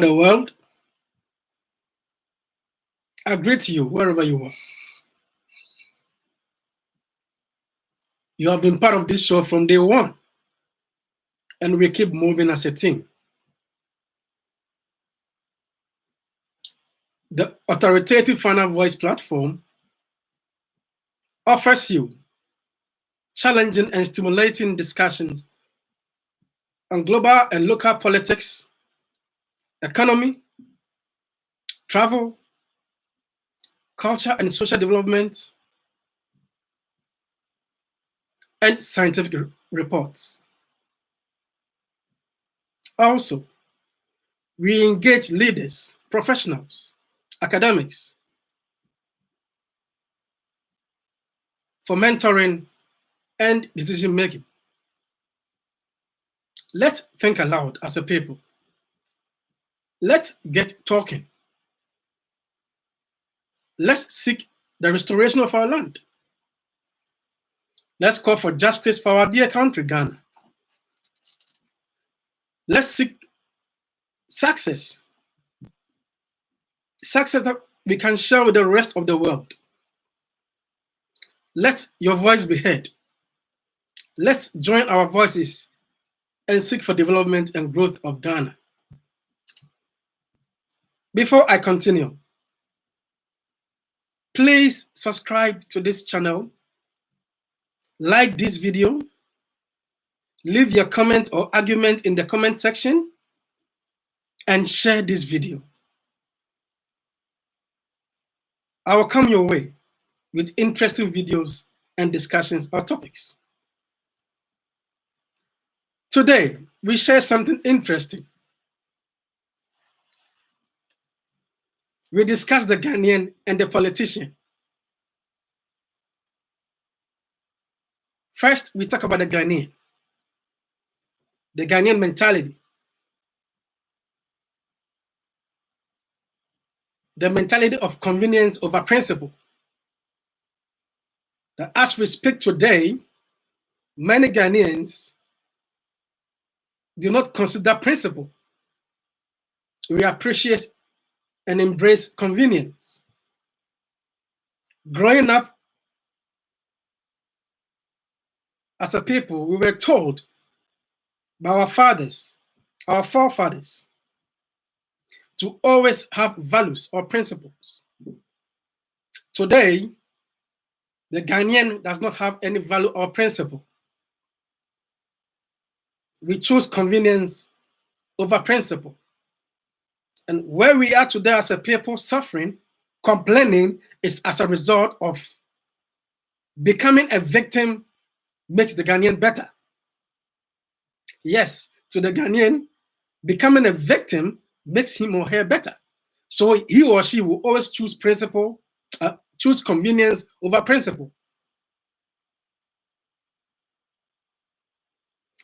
the world. I greet you wherever you are. You have been part of this show from day one, and we keep moving as a team. The authoritative Final Voice platform offers you challenging and stimulating discussions on global and local politics, economy, travel, culture and social development, and scientific reports. Also, we engage leaders, professionals, academics for mentoring and decision making. Let's think aloud as a people. Let's get talking. Let's seek the restoration of our land. Let's call for justice for our dear country, Ghana. Let's seek success. Success that we can share with the rest of the world. Let your voice be heard. Let's join our voices and seek for development and growth of Ghana. Before I continue, please subscribe to this channel, like this video, leave your comment or argument in the comment section, and share this video. I will come your way with interesting videos and discussions or topics. Today, we share something interesting. We discuss the Ghanaian and the politician. First, we talk about the Ghanaian mentality, the mentality of convenience over principle. That as we speak today, many Ghanaians do not consider principle. We appreciate and embrace convenience. Growing up as a people, we were told by our fathers, our forefathers, to always have values or principles. Today, the Ghanaian does not have any value or principle. We choose convenience over principle. And where we are today as a people suffering, complaining, is as a result of becoming a victim makes the Ghanaian better. Yes, to the Ghanaian, becoming a victim makes him or her better. So he or she will always choose principle, choose convenience over principle.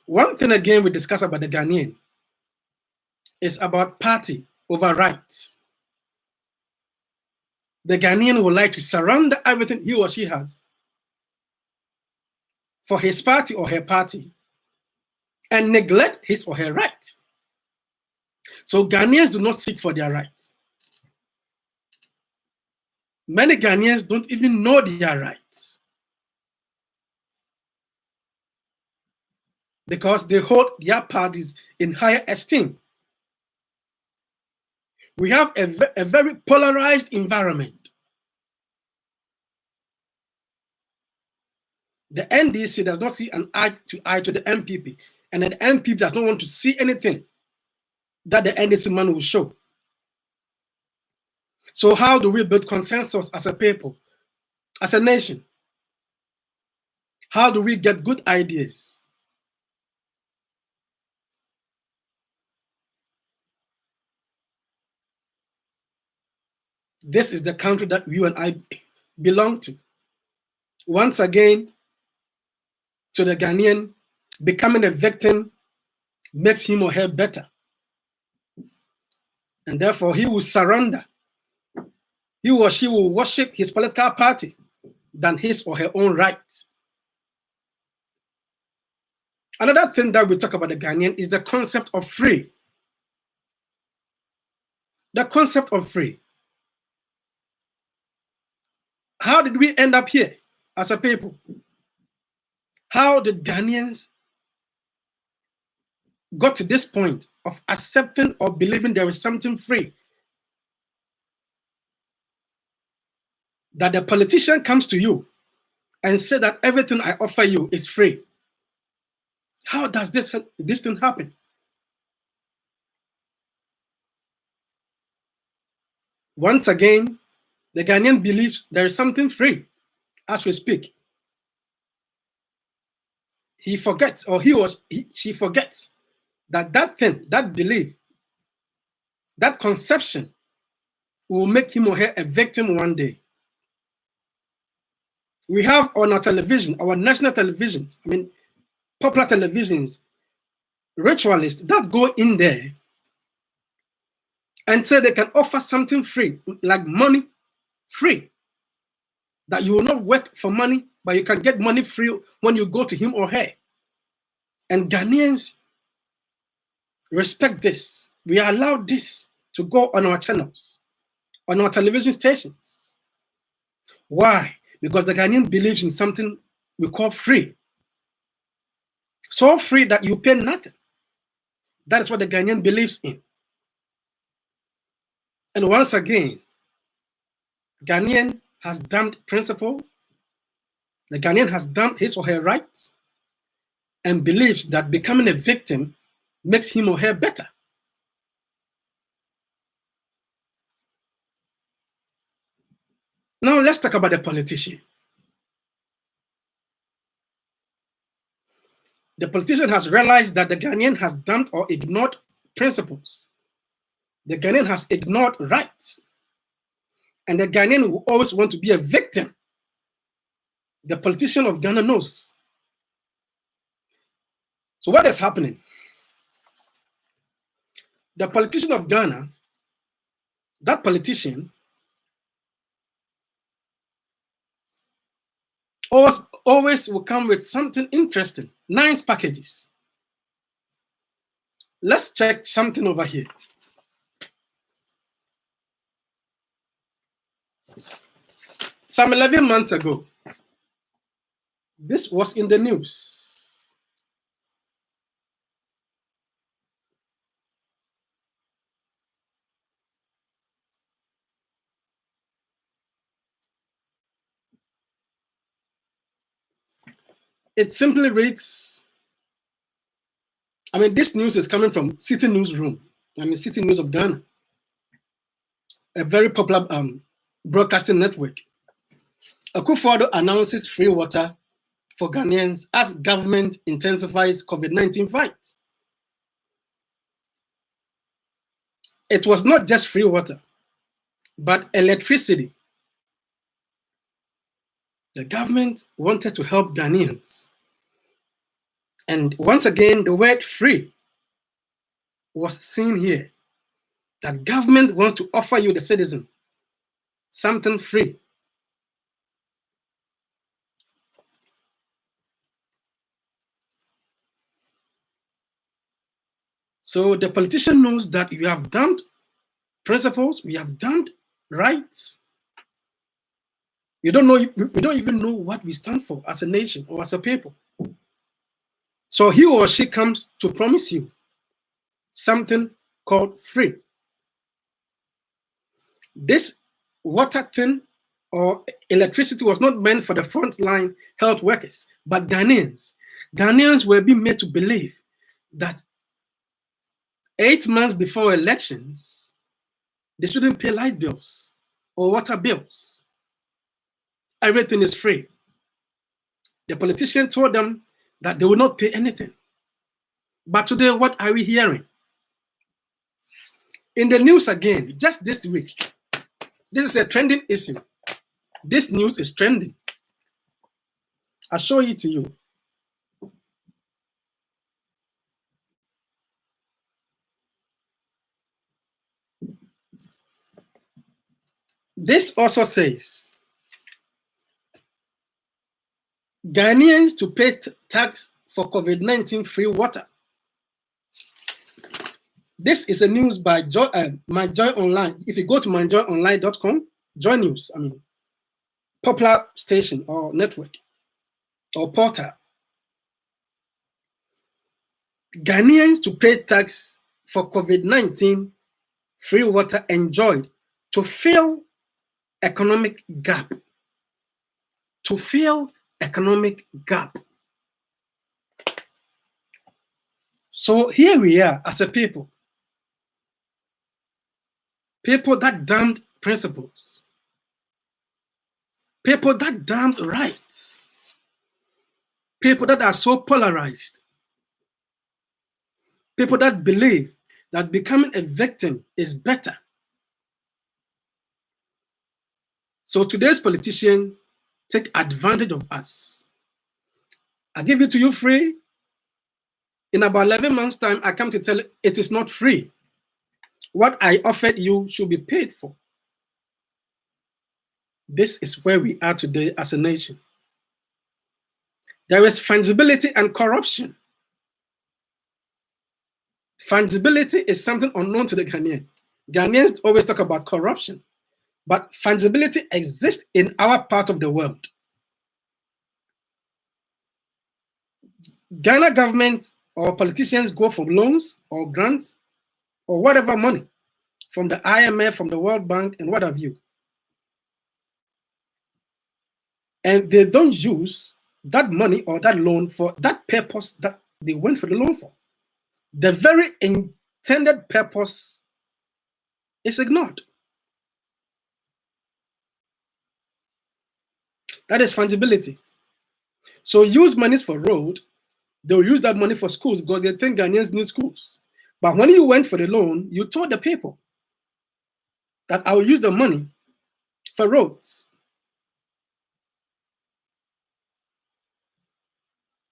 One thing again we discuss about the Ghanaian is about party over rights. The Ghanaian would like to surrender everything he or she has for his party or her party and neglect his or her right. So Ghanaians do not seek for their rights. Many Ghanaians don't even know their rights because they hold their parties in higher esteem. We have a very polarized environment. The NDC does not see an eye to eye to the MPP, and the MPP does not want to see anything that the NDC man will show. So how do we build consensus as a people, as a nation? How do we get good ideas? This is the country that you and I belong to. Once again, to the Ghanaian, becoming a victim makes him or her better. And therefore, he will surrender. He or she will worship his political party than his or her own rights. Another thing that we talk about the Ghanaian is the concept of free. The concept of free. How did we end up here as a people? How did Ghanaians got to this point of accepting or believing there is something free? That the politician comes to you and say that everything I offer you is free. How does this thing happen? Once again, the Ghanaian believes there is something free as we speak. He forgets, or she forgets that thing, that belief, that conception will make him or her a victim one day. We have on our television, our national televisions, popular televisions, ritualists that go in there and say they can offer something free, like money free, that you will not work for money, but you can get money free when you go to him or her. And Ghanaians respect this. We allow this to go on our channels, on our television stations. Why? Because the Ghanaian believes in something we call free. So free that you pay nothing. That is what the Ghanaian believes in. And once again, Ghanaian has damned principle. The Ghanaian has damned his or her rights and believes that becoming a victim makes him or her better. Now let's talk about the politician. The politician has realized that the Ghanaian has damned or ignored principles. The Ghanaian has ignored rights. And the Ghanaian will always want to be a victim. The politician of Ghana knows. So what is happening? The politician of Ghana, that politician, always will come with something interesting, nice packages. Let's check something over here. Some 11 months ago, this was in the news. It simply reads, this news is coming from City Newsroom. City News of Ghana, a very popular broadcasting network. Akufo-Addo announces free water for Ghanaians as government intensifies COVID-19 fight. It was not just free water, but electricity. The government wanted to help Ghanaians. And once again, the word free was seen here. That government wants to offer you, the citizen, something free. So the politician knows that we have done principles, we have done rights. We don't even know what we stand for as a nation or as a people. So he or she comes to promise you something called free. This water thing or electricity was not meant for the frontline health workers, but Ghanaians. Ghanaians were being made to believe that 8 months before elections, they shouldn't pay light bills or water bills. Everything is free. The politician told them that they will not pay anything. But today, what are we hearing? In the news again, just this week, this is a trending issue. This news is trending. I'll show it to you. This also says Ghanaians to pay tax for COVID-19 free water. This is a news by My Joy Online. If you go to myjoyonline.com, Joy News, popular station or network or portal. Ghanaians to pay tax for COVID-19 free water enjoyed to fill economic gap. To fill economic gap. So here we are as a people. People that damned principles. People that damned rights. People that are so polarized. People that believe that becoming a victim is better. So today's politicians take advantage of us. I give it to you free. In about 11 months' time, I come to tell you it is not free. What I offered you should be paid for. This is where we are today as a nation. There is fungibility and corruption. Fungibility is something unknown to the Ghanaian. Ghanaians always talk about corruption, but fungibility exists in our part of the world. Ghana government or politicians go for loans or grants or whatever money from the IMF, from the World Bank, and what have you. And they don't use that money or that loan for that purpose that they went for the loan for. The very intended purpose is ignored. That is fungibility. So use monies for road, they'll use that money for schools because they think Ghanaians need schools. But when you went for the loan, you told the people that I will use the money for roads.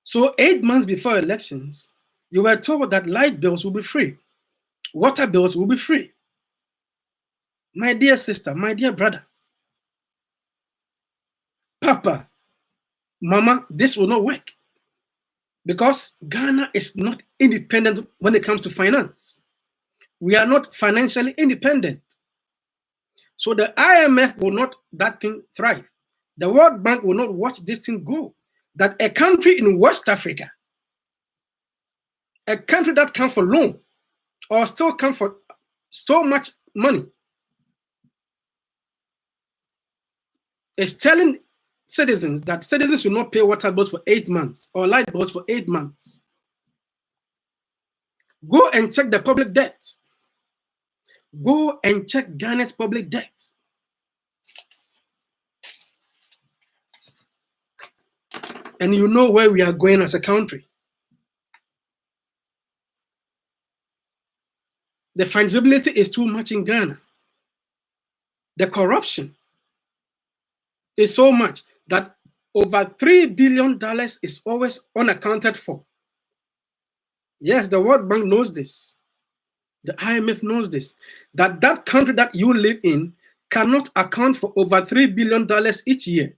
So 8 months before elections, you were told that light bills will be free, water bills will be free. My dear sister, my dear brother, Papa, Mama, this will not work because Ghana is not independent when it comes to finance. We are not financially independent. So the IMF will not that thing thrive. The World Bank will not watch this thing go. That a country in West Africa, a country that can for loan or still come for so much money, is telling citizens that citizens should not pay water bills for 8 months or light bills for 8 months. Go and check the public debt. Go and check Ghana's public debt. And you know where we are going as a country. The fungibility is too much in Ghana. The corruption is so much that over $3 billion is always unaccounted for. Yes, the World Bank knows this. The IMF knows this. That country that you live in cannot account for over $3 billion each year.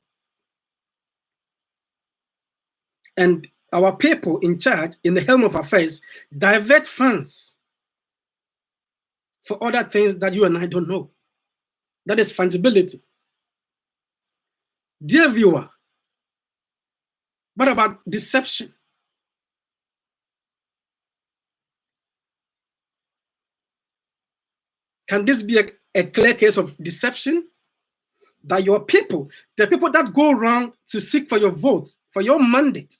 And our people in charge, in the helm of affairs, divert funds for other things that you and I don't know. That is fungibility. Dear viewer, what about deception? Can this be a clear case of deception? That your people, the people that go around to seek for your vote, for your mandate,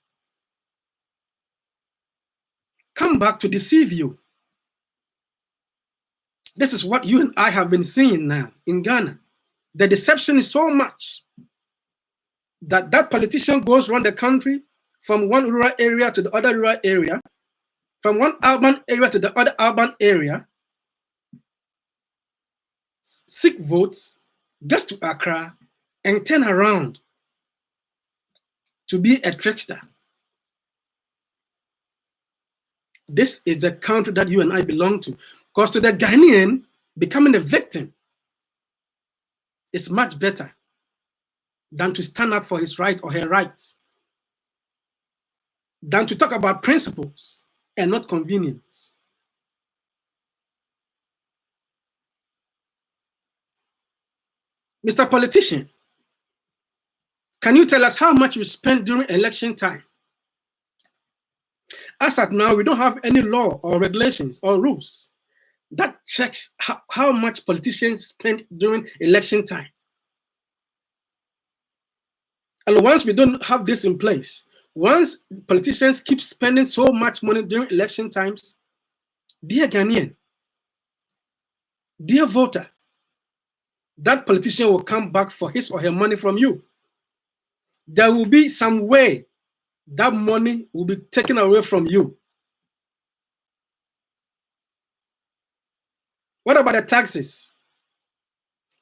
come back to deceive you. This is what you and I have been seeing now in Ghana. The deception is so much that politician goes around the country from one rural area to the other rural area, from one urban area to the other urban area, seek votes, gets to Accra, and turn around to be a trickster. This is the country that you and I belong to. Because to the Ghanaian, becoming a victim is much better than to stand up for his right or her right, than to talk about principles and not convenience. Mr. Politician, can you tell us how much you spend during election time? As at now, we don't have any law or regulations or rules that checks how much politicians spend during election time. And once we don't have this in place, once politicians keep spending so much money during election times, dear Ghanaian, dear voter, that politician will come back for his or her money from you. There will be some way that money will be taken away from you. What about the taxes?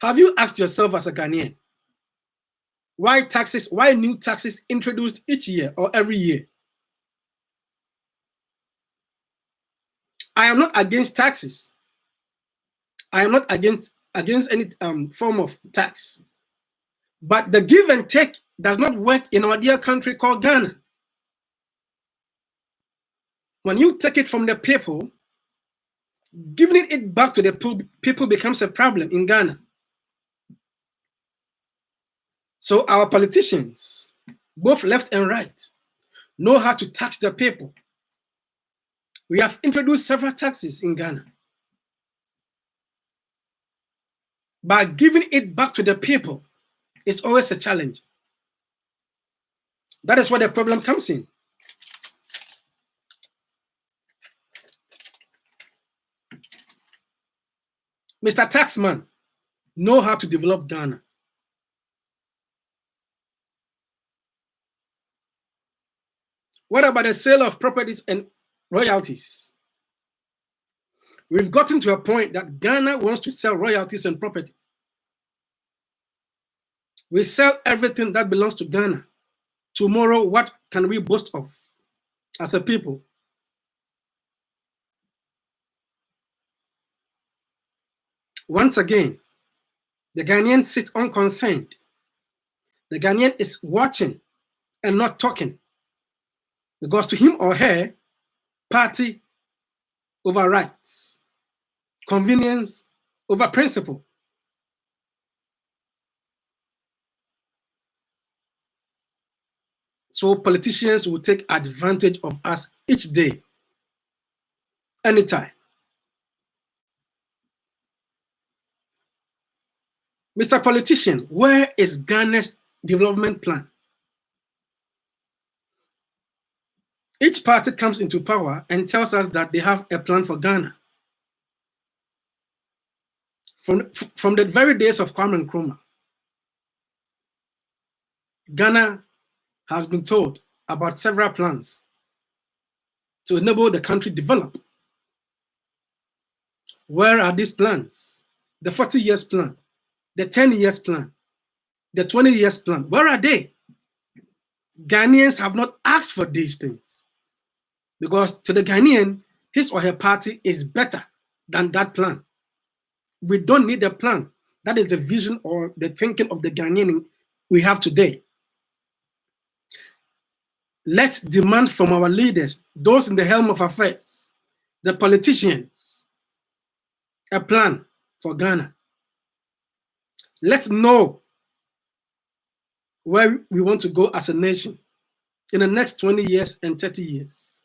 Have you asked yourself as a Ghanaian, why taxes, why new taxes introduced each year or every year? I am not against taxes. I am not against any form of tax. But the give and take does not work in our dear country called Ghana. When you take it from the people, giving it back to the people becomes a problem in Ghana. So our politicians, both left and right, know how to tax the people. We have introduced several taxes in Ghana. But giving it back to the people is always a challenge. That is where the problem comes in. Mr. Taxman, know how to develop Ghana. What about the sale of properties and royalties? We've gotten to a point that Ghana wants to sell royalties and property. We sell everything that belongs to Ghana. Tomorrow, what can we boast of as a people? Once again, the Ghanaian sits unconcerned. The Ghanaian is watching and not talking. Because to him or her, party over rights, convenience over principle. So politicians will take advantage of us each day, anytime. Mr. Politician, where is Ghana's development plan? Each party comes into power and tells us that they have a plan for Ghana. From the very days of Kwame Nkrumah, Ghana has been told about several plans to enable the country develop. Where are these plans? The 40 years plan, the 10 years plan, the 20 years plan, where are they? Ghanaians have not asked for these things because to the Ghanaian, his or her party is better than that plan. We don't need a plan. That is the vision or the thinking of the Ghanaian we have today. Let's demand from our leaders, those in the helm of affairs, the politicians, a plan for Ghana. Let's know where we want to go as a nation in the next 20 years and 30 years.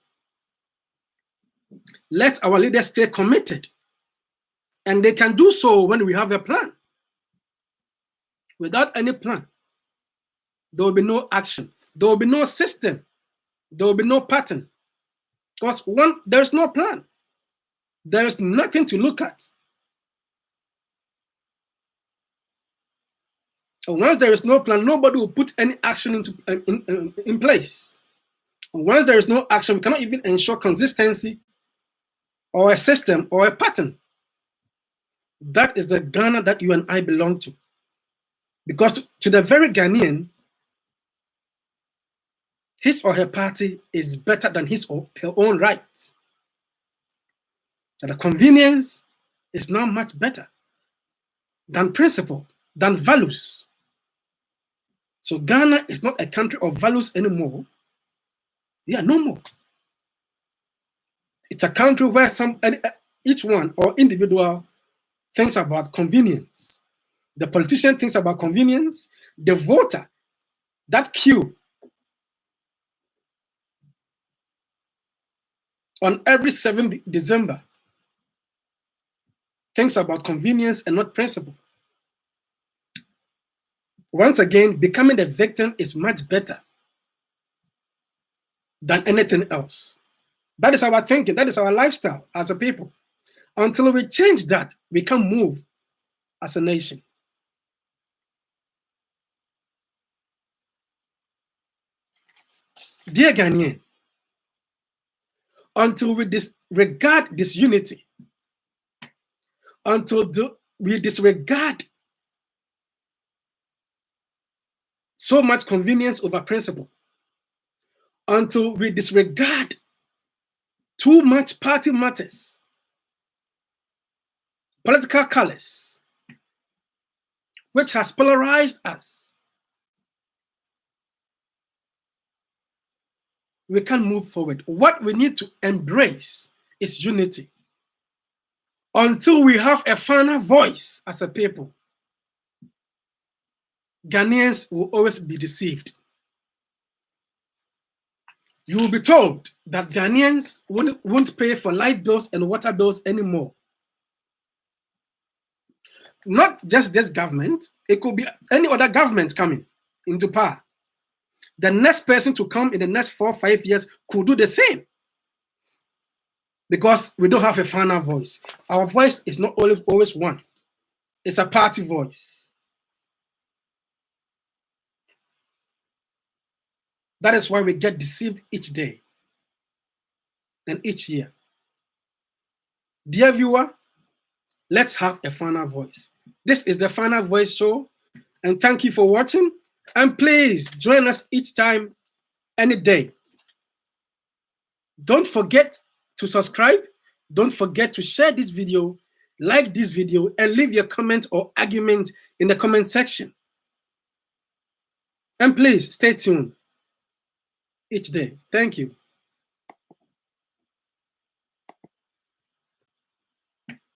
Let our leaders stay committed. And they can do so when we have a plan. Without any plan, there will be no action. There will be no system. There will be no pattern. Because there's no plan. There is nothing to look at. And once there is no plan, nobody will put any action in place. And once there is no action, we cannot even ensure consistency or a system or a pattern. That is the Ghana that you and I belong to. Because to the very Ghanaian, his or her party is better than his or her own rights. And the convenience is not much better than principle, than values. So Ghana is not a country of values anymore. Yeah, no more. It's a country where each one or individual thinks about convenience. The politician thinks about convenience. The voter, that queue on every 7th December, thinks about convenience and not principle. Once again, becoming a victim is much better than anything else. That is our thinking. That is our lifestyle as a people. Until we change that, we can move as a nation. Dear Ghanaian, until we disregard disunity, until we disregard so much convenience over principle, until we disregard too much party matters, political colors, which has polarized us, we can move forward. What we need to embrace is unity. Until we have a final voice as a people, Ghanaians will always be deceived. You will be told that Ghanaians won't pay for light bills and water bills anymore. Not just this government, it could be any other government coming into power. The next person to come in the next 4 or 5 years could do the same. Because we don't have a final voice. Our voice is not always one. It's a party voice. That is why we get deceived each day and each year. Dear viewer, let's have a final voice. This is the Final Voice Show, and thank you for watching. And please join us each time, any day. Don't forget to subscribe. Don't forget to share this video, like this video, and leave your comment or argument in the comment section. And please stay tuned each day. Thank you.